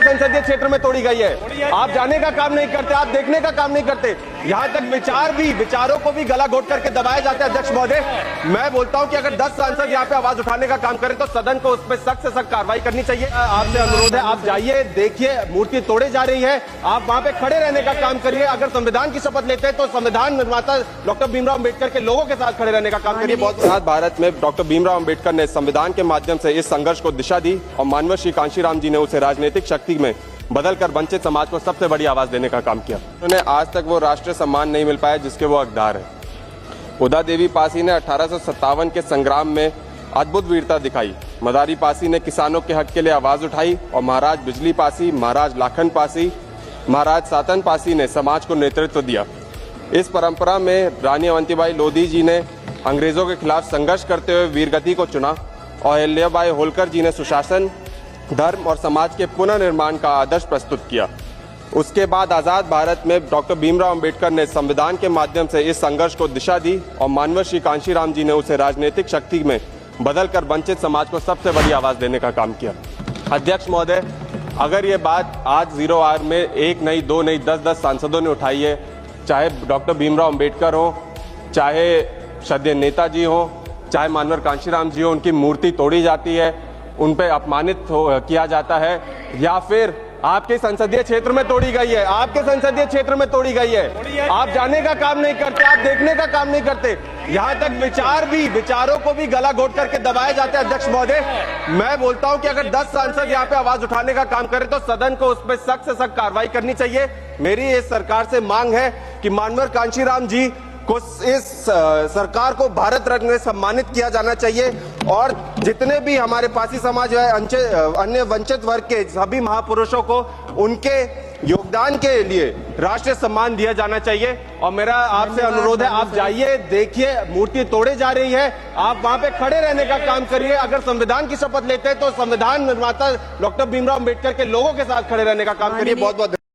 संसदीय क्षेत्र में तोड़ी गई है। आप जाने का काम नहीं करते, आप देखने का काम नहीं करते। यहाँ तक विचारों को भी गला घोट करके दबाए जाते हैं। अध्यक्ष महोदय, मैं बोलता हूँ कि अगर 10 सांसद यहाँ पे आवाज उठाने का काम करें तो सदन को उस पर सख्त से सख्त कार्रवाई करनी चाहिए। आपसे अनुरोध है, आप जाइए, देखिए मूर्ति तोड़े जा रही है, आप वहां पे खड़े रहने का काम करिए। अगर संविधान की शपथ लेते हैं तो संविधान निर्माता डॉक्टर भीमराव अम्बेडकर के लोगों के साथ खड़े रहने का काम करिए। बहुत भारत में डॉक्टर भीमराव अम्बेडकर ने संविधान के माध्यम से इस संघर्ष को दिशा दी और मानव श्री कांशीराम जी ने उसे राजनीतिक शक्ति में बदलकर वंचित समाज को सबसे बड़ी आवाज देने का काम किया। उन्हें आज तक वो राष्ट्रीय सम्मान नहीं मिल पाया जिसके वो हकदार है। उदा देवी पासी ने 1857 के संग्राम में अद्भुत वीरता दिखाई। मदारी पासी ने किसानों के हक के लिए आवाज उठाई और महाराज बिजली पासी, महाराज लाखन पासी, महाराज सातन पासी ने समाज को नेतृत्व दिया। इस परंपरा में रानी अवंतीबाई लोधी जी ने अंग्रेजों के खिलाफ संघर्ष करते हुए वीरगति को चुना और अहिल्याबाई होलकर जी ने सुशासन, धर्म और समाज के पुनर्निर्माण का आदर्श प्रस्तुत किया। उसके बाद आजाद भारत में डॉक्टर भीमराव अम्बेडकर ने संविधान के माध्यम से इस संघर्ष को दिशा दी और मानव श्री कांशीराम जी ने उसे राजनीतिक शक्ति में बदलकर वंचित समाज को सबसे बड़ी आवाज देने का काम किया। अध्यक्ष महोदय, अगर ये बात आज 0 आवर में 1 नहीं, 2 नहीं, 10 सांसदों ने उठाई है, चाहे डॉक्टर भीमराव अम्बेडकर हो, चाहे श्रद्धेय नेताजी हो, चाहे मानव कांशीराम जी हो, उनकी मूर्ति तोड़ी जाती है, उन पे अपमानित किया जाता है, या फिर आपके संसदीय क्षेत्र में तोड़ी गई है, आपके संसदीय क्षेत्र में तोड़ी गई है। आप जाने का काम नहीं करते, आप देखने का काम नहीं करते। यहाँ तक विचारों को भी गला घोट करके दबाए जाते हैं। अध्यक्ष महोदय, मैं बोलता हूँ कि अगर 10 सांसद यहाँ पे आवाज उठाने का काम करें तो सदन को उस पर सख्त से सख्त कार्रवाई करनी चाहिए। मेरी इस सरकार से मांग है कि मानव कांशीराम जी को इस सरकार को भारत रत्न से सम्मानित किया जाना चाहिए और जितने भी हमारे पासी समाज है, अन्य वंचित वर्ग के सभी महापुरुषों को उनके योगदान के लिए राष्ट्रीय सम्मान दिया जाना चाहिए। और मेरा आपसे अनुरोध है, आप जाइए, देखिए मूर्ति तोड़े जा रही है, आप वहां पे खड़े रहने का काम करिए। अगर संविधान की शपथ लेते हैं तो संविधान निर्माता डॉक्टर भीमराव अम्बेडकर के लोगों के साथ खड़े रहने का काम करिए। बहुत बहुत